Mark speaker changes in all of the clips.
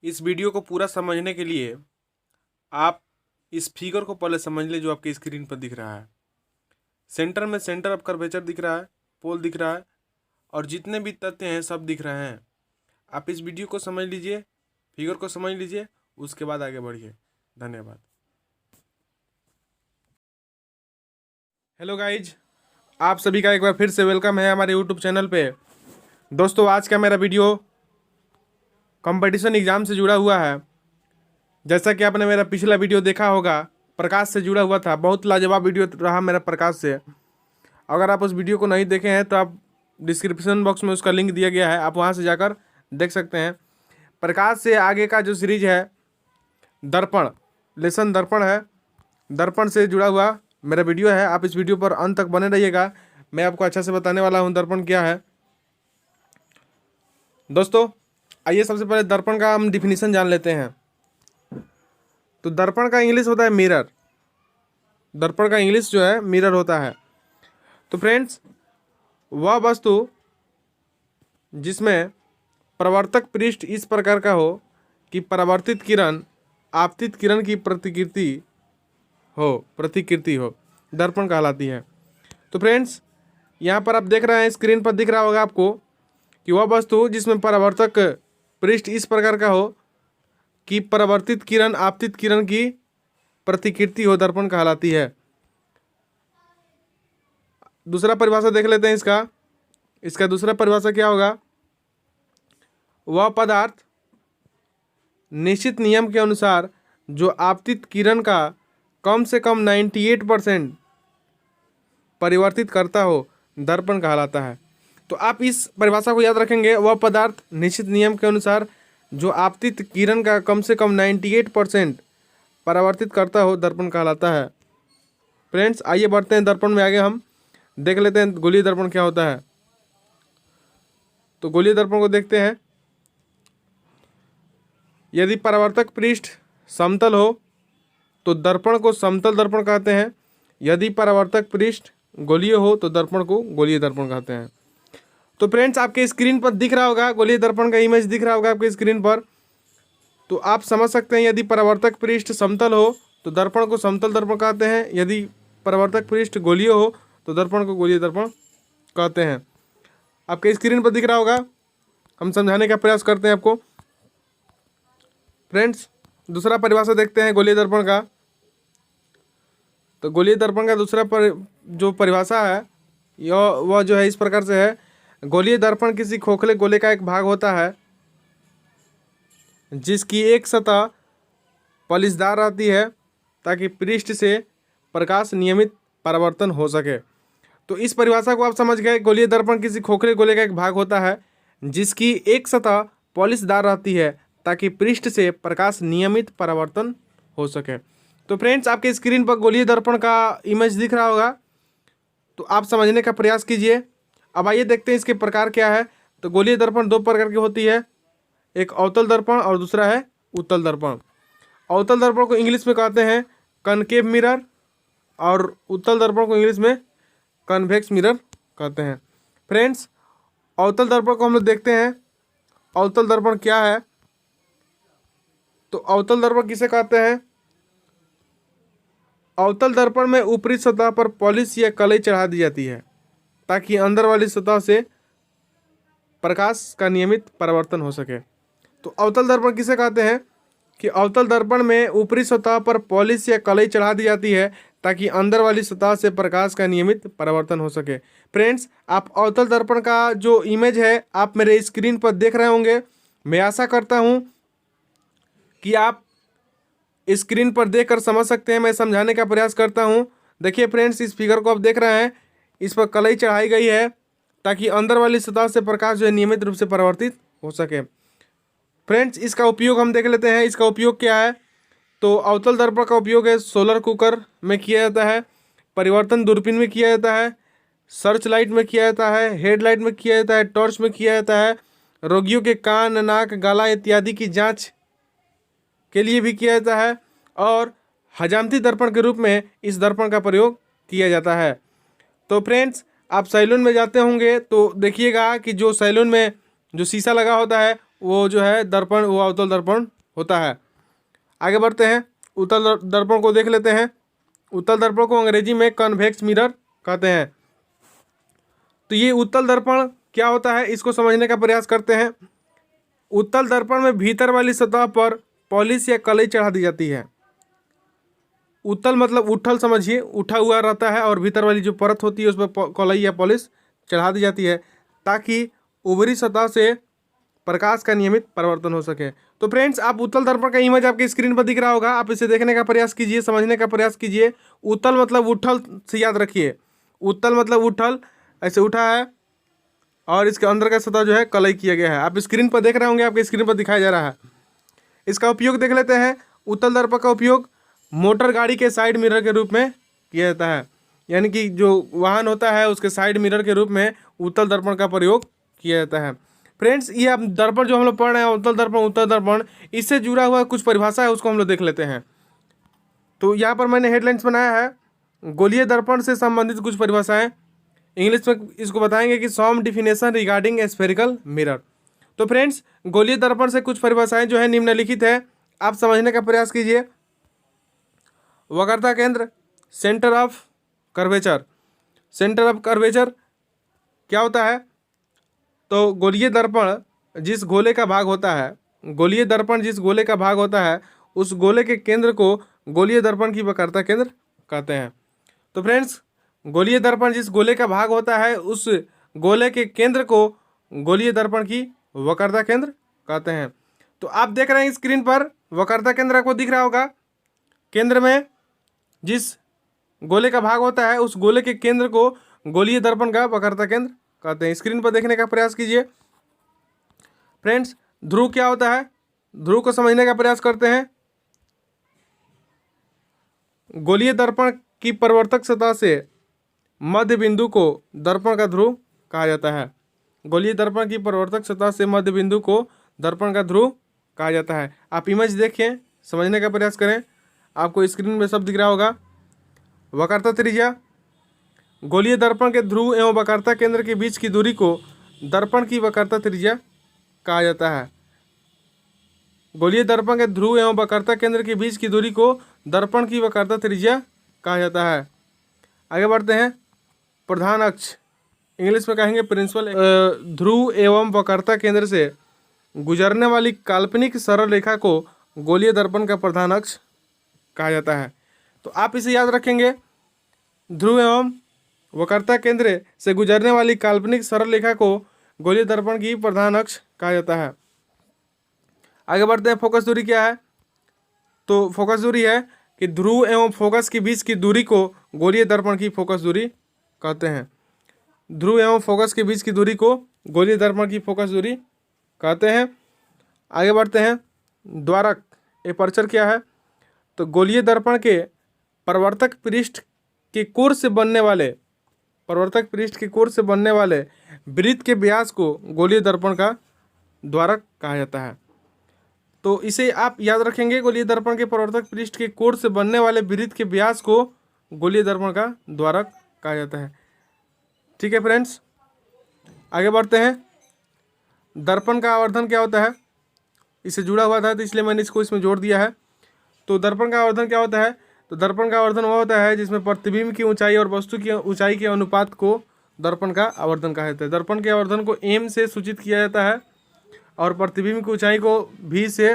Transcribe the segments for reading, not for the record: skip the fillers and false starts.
Speaker 1: इस वीडियो को पूरा समझने के लिए आप इस फिगर को पहले समझ ले जो आपकी स्क्रीन पर दिख रहा है। सेंटर में सेंटर ऑफ कर्वेचर दिख रहा है, पोल दिख रहा है और जितने भी तथ्य हैं सब दिख रहे हैं। आप इस वीडियो को समझ लीजिए, फिगर को समझ लीजिए, उसके बाद आगे बढ़िए। धन्यवाद। हेलो गाइज, आप सभी का एक बार फिर से वेलकम है हमारे यूट्यूब चैनल पे। दोस्तों, आज का मेरा वीडियो कंपटीशन एग्ज़ाम से जुड़ा हुआ है। जैसा कि आपने मेरा पिछला वीडियो देखा होगा, प्रकाश से जुड़ा हुआ था। बहुत लाजवाब वीडियो रहा मेरा प्रकाश से। अगर आप उस वीडियो को नहीं देखे हैं तो आप डिस्क्रिप्शन बॉक्स में उसका लिंक दिया गया है, आप वहां से जाकर देख सकते हैं। प्रकाश से आगे का जो सीरीज है दर्पण, लेसन दर्पण है, दर्पण से जुड़ा हुआ मेरा वीडियो है। आप इस वीडियो पर अंत तक बने रहिएगा, मैं आपको अच्छा से बताने वाला हूँ दर्पण क्या है। दोस्तों, आइए सबसे पहले दर्पण का हम डिफिनीशन जान लेते हैं। तो दर्पण का इंग्लिश होता है मिरर। दर्पण का इंग्लिश जो है मिरर होता है। तो फ्रेंड्स, वह वस्तु जिसमें परावर्तक पृष्ठ इस प्रकार का हो कि परावर्तित किरण आपतित किरण की प्रतिकृति हो, दर्पण कहलाती है। तो फ्रेंड्स, यहाँ पर आप देख रहे हैं, स्क्रीन पर दिख रहा होगा आपको कि वह वस्तु जिसमें परावर्तक पृष्ठ इस प्रकार का हो कि परावर्तित किरण आपतित किरण की प्रतिकृति हो, दर्पण कहलाती है। दूसरा परिभाषा देख लेते हैं इसका दूसरा परिभाषा क्या होगा। वह पदार्थ निश्चित नियम के अनुसार जो आपतित किरण का कम से कम 98% परिवर्तित करता हो, दर्पण कहलाता है। तो आप इस परिभाषा को याद रखेंगे। वह पदार्थ निश्चित नियम के अनुसार जो आपतित किरण का कम से कम 98% परावर्तित करता हो, दर्पण कहलाता है। फ्रेंड्स, आइए बढ़ते हैं दर्पण में आगे। हम देख लेते हैं गोलीय दर्पण क्या होता है। तो गोलीय दर्पण को देखते हैं। यदि परावर्तक पृष्ठ समतल हो तो दर्पण को समतल दर्पण कहते हैं। यदि परावर्तक पृष्ठ गोलीय हो तो दर्पण को गोलीय दर्पण कहते हैं। तो फ्रेंड्स, आपके स्क्रीन पर दिख रहा होगा, गोलीय दर्पण का इमेज दिख रहा होगा आपके स्क्रीन पर। तो आप समझ सकते हैं, यदि परावर्तक पृष्ठ समतल हो तो दर्पण को समतल दर्पण कहते हैं। यदि परावर्तक पृष्ठ गोलीय हो तो दर्पण को गोलीय दर्पण कहते हैं। आपके स्क्रीन पर दिख रहा होगा, हम समझाने का प्रयास करते हैं आपको। फ्रेंड्स, दूसरा परिभाषा देखते हैं गोलीय दर्पण का। तो गोलीय दर्पण का दूसरा जो परिभाषा है वह जो है इस प्रकार से है। गोलीय दर्पण किसी खोखले गोले का एक भाग होता है जिसकी एक सतह पलिशदार रहती है ताकि पृष्ठ से प्रकाश नियमित परावर्तन हो सके। तो इस परिभाषा को आप समझ गए। गोलीय दर्पण किसी खोखले गोले का एक भाग होता है जिसकी एक सतह पॉलिशदार रहती है ताकि पृष्ठ से प्रकाश नियमित परावर्तन हो सके। तो फ्रेंड्स, आपके स्क्रीन पर गोलीय दर्पण का इमेज दिख रहा होगा, तो आप समझने का प्रयास कीजिए। अब आइए देखते हैं इसके प्रकार क्या है। तो गोलीय दर्पण दो प्रकार की होती है, एक अवतल दर्पण और दूसरा है उत्तल दर्पण। अवतल दर्पण को इंग्लिश में कहते हैं कनकेव मिरर और उत्तल दर्पण को इंग्लिश में कन्वेक्स मिरर कहते हैं। फ्रेंड्स, अवतल दर्पण को हम लोग देखते हैं। अवतल दर्पण क्या है। तो अवतल दर्पण किसे कहते हैं। अवतल दर्पण में ऊपरी सतह पर पॉलिश या कलई चढ़ा दी जाती है ताकि अंदर वाली सतह से प्रकाश का नियमित परावर्तन हो सके। तो अवतल दर्पण किसे कहते हैं कि अवतल दर्पण में ऊपरी सतह पर पॉलिश या कलई चढ़ा दी जाती है ताकि अंदर वाली सतह से प्रकाश का नियमित परावर्तन हो सके। फ्रेंड्स, आप अवतल दर्पण का जो इमेज है आप मेरे स्क्रीन पर देख रहे होंगे। मैं आशा करता हूं कि आप स्क्रीन पर देखकर समझ सकते हैं। मैं समझाने का प्रयास करता हूं। देखिए फ्रेंड्स, इस फिगर को आप देख रहे हैं, इस पर कलई चढ़ाई गई है ताकि अंदर वाली सतह से प्रकाश जो है नियमित रूप से परावर्तित हो सके। फ्रेंड्स, इसका उपयोग हम देख लेते हैं। इसका उपयोग क्या है। तो अवतल दर्पण का उपयोग है सोलर कुकर में किया जाता है, परिवर्तन दूरबीन में किया जाता है, सर्च लाइट में किया जाता है, हेडलाइट में किया जाता है, टॉर्च में किया जाता है, रोगियों के कान, नाक, गला इत्यादि की जांच के लिए भी किया जाता है और हजामती दर्पण के रूप में इस दर्पण का प्रयोग किया जाता है। तो फ्रेंड्स, आप सैलून में जाते होंगे तो देखिएगा कि जो सैलून में जो शीशा लगा होता है वो जो है दर्पण, वो अवतल दर्पण होता है। आगे बढ़ते हैं, उत्तल दर्पण को देख लेते हैं। उत्तल दर्पण को अंग्रेजी में कन्वेक्स मिरर कहते हैं। तो ये उत्तल दर्पण क्या होता है, इसको समझने का प्रयास करते हैं। उत्तल दर्पण में भीतर वाली सतह पर पॉलिश या कलई चढ़ा दी जाती है। उत्तल मतलब उठल समझिए, उठा हुआ रहता है, और भीतर वाली जो परत होती है उस पर कलई या पॉलिश चढ़ा दी जाती है ताकि ऊपरी सतह से प्रकाश का नियमित परिवर्तन हो सके। तो फ्रेंड्स, आप उत्तल दर्पण का इमेज आपके स्क्रीन पर दिख रहा होगा, आप इसे देखने का प्रयास कीजिए, समझने का प्रयास कीजिए। उत्तल मतलब उठल से याद रखिए, उत्तल मतलब उठल, ऐसे उठा है और इसके अंदर का सतह जो है कलई किया गया है। आप स्क्रीन पर देख रहे होंगे, आपके स्क्रीन पर दिखाया जा रहा है। इसका उपयोग देख लेते हैं। उत्तल दर्पण का उपयोग मोटर गाड़ी के साइड मिरर के रूप में किया जाता है, यानी कि जो वाहन होता है उसके साइड मिरर के रूप में उत्तल दर्पण का प्रयोग किया जाता है। फ्रेंड्स, ये अब दर्पण जो हम लोग पढ़ रहे हैं, उत्तल दर्पण, इससे जुड़ा हुआ कुछ परिभाषा है, उसको हम लोग देख लेते हैं। तो यहाँ पर मैंने हेडलाइंस बनाया है, गोलीय दर्पण से संबंधित कुछ परिभाषाएं। इंग्लिश में इसको बताएंगे कि सॉम डिफिनेशन रिगार्डिंग स्फेरिकल मिरर। तो फ्रेंड्स, गोलीय दर्पण से कुछ परिभाषाएं जो है निम्नलिखित है, आप समझने का प्रयास कीजिए। वक्रता केंद्र, centre of curvature. Centre of curvature क्या होता है? तो गोलीय दर्पण जिस गोले का भाग होता है, गोलीय दर्पण जिस गोले का भाग होता है, उस गोले के केंद्र को गोलीय दर्पण की वक्रता केंद्र कहते हैं। तो फ्रेंड्स, गोलीय दर्पण जिस गोले का भाग होता है, उस गोले के केंद्र को गोलीय दर्पण की वक्रता केंद्र कहते हैं। तो आप देख रहे हैं स्क्रीन पर, वक्रता केंद्र आपको दिख रहा होगा। केंद्र में जिस गोले का भाग होता है, उस गोले के केंद्र को गोलीय दर्पण का वक्रता केंद्र कहते हैं। स्क्रीन पर देखने का प्रयास कीजिए। फ्रेंड्स, ध्रुव क्या होता है? ध्रुव को समझने का प्रयास करते हैं। गोलीय दर्पण की परिवर्तक सतह से मध्य बिंदु को दर्पण का ध्रुव कहा जाता है। गोलीय दर्पण की परिवर्तक सतह से मध्य बिंदु को दर्पण का ध्रुव कहा जाता है। आप इमेज देखिए, समझने का प्रयास करें, आपको स्क्रीन में सब दिख रहा होगा। वक्रता त्रिज्या, गोलीय दर्पण के ध्रुव एवं वक्रता केंद्र के बीच की दूरी को दर्पण की वक्रता त्रिज्या कहा जाता है। गोलीय दर्पण के ध्रुव एवं वक्रता केंद्र के बीच की दूरी को दर्पण की वक्रता त्रिज्या कहा जाता है। आगे बढ़ते हैं। प्रधान अक्ष, इंग्लिश में कहेंगे प्रिंसिपल। ध्रुव एवं वक्रता केंद्र से गुजरने वाली काल्पनिक सरल रेखा को गोलीय दर्पण का प्रधान अक्ष कहा जाता है। तो आप इसे याद रखेंगे, ध्रुव एवं वक्रता केंद्र से गुजरने वाली काल्पनिक सरल रेखा को गोलीय दर्पण की प्रधान अक्ष कहा जाता है। आगे बढ़ते हैं। फोकस दूरी क्या है? तो फोकस दूरी है कि ध्रुव एवं फोकस के बीच की दूरी को गोलीय दर्पण की फोकस दूरी कहते हैं। ध्रुव एवं फोकस के बीच की दूरी को गोलीय दर्पण की फोकस दूरी कहते हैं। आगे बढ़ते हैं। द्वारक, एपर्चर क्या है? तो गोलीय दर्पण के प्रवर्तक पृष्ठ के कोर से बनने वाले वृत्त के व्यास को गोलीय दर्पण का द्वारक कहा जाता है। तो इसे आप याद रखेंगे, गोलीय दर्पण के प्रवर्तक पृष्ठ के कोर से बनने वाले वृत्त के व्यास को गोलीय दर्पण का द्वारक कहा जाता है। ठीक है फ्रेंड्स, आगे बढ़ते हैं। दर्पण का आवर्धन क्या होता है? इससे जुड़ा हुआ था तो इसलिए मैंने इसको इसमें जोड़ दिया है। तो दर्पण का आवर्धन क्या होता है? तो दर्पण का आवर्धन वह होता है जिसमें प्रतिबिंब की ऊंचाई और वस्तु की ऊंचाई के अनुपात को दर्पण का आवर्धन कहा जाता है। दर्पण के आवर्धन को एम से सूचित किया जाता है और प्रतिबिंब की ऊंचाई को भी से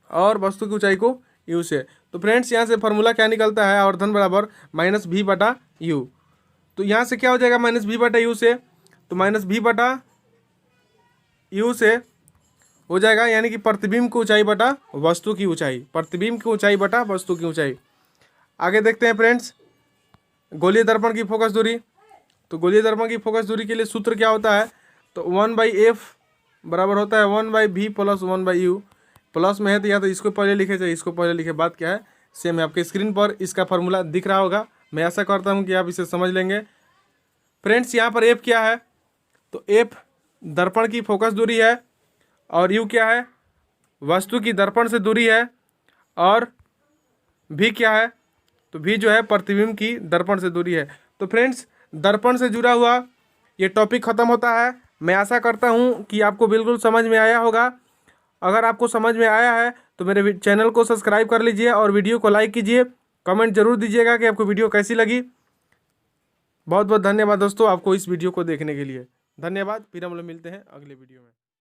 Speaker 1: और वस्तु की ऊंचाई को यू से। तो फ्रेंड्स, यहाँ से फॉर्मूला क्या निकलता है? आवर्धन बराबर माइनस भी बटा यू। तो यहाँ से क्या हो जाएगा? माइनस भी बटा यू से, तो माइनस भी बटा यू से हो जाएगा, यानी कि प्रतिबिंब की ऊंचाई बटा वस्तु की ऊंचाई, प्रतिबिंब की ऊंचाई बटा वस्तु की ऊंचाई। आगे देखते हैं फ्रेंड्स, गोलीय दर्पण की फोकस दूरी। तो गोलीय दर्पण की फोकस दूरी के लिए सूत्र क्या होता है? तो 1/f बराबर होता है 1/v प्लस 1/u। प्लस में है तो या तो इसको पहले लिखे चाहे इसको पहले लिखे, बात क्या है सेम है। आपके स्क्रीन पर इसका फार्मूला दिख रहा होगा, मैं आशा करता हूँ कि आप इसे समझ लेंगे। फ्रेंड्स, यहाँ पर f क्या है? तो f दर्पण की फोकस दूरी है और u क्या है? वस्तु की दर्पण से दूरी है। और v क्या है? तो v जो है प्रतिबिंब की दर्पण से दूरी है। तो फ्रेंड्स, दर्पण से जुड़ा हुआ ये टॉपिक ख़त्म होता है। मैं आशा करता हूँ कि आपको बिल्कुल समझ में आया होगा अगर आपको समझ में आया है तो मेरे चैनल को सब्सक्राइब कर लीजिए और वीडियो को लाइक कीजिए। कमेंट जरूर दीजिएगा कि आपको वीडियो कैसी लगी। बहुत बहुत धन्यवाद दोस्तों आपको इस वीडियो को देखने के लिए। धन्यवाद। फिर हम लोग मिलते हैं अगले वीडियो में।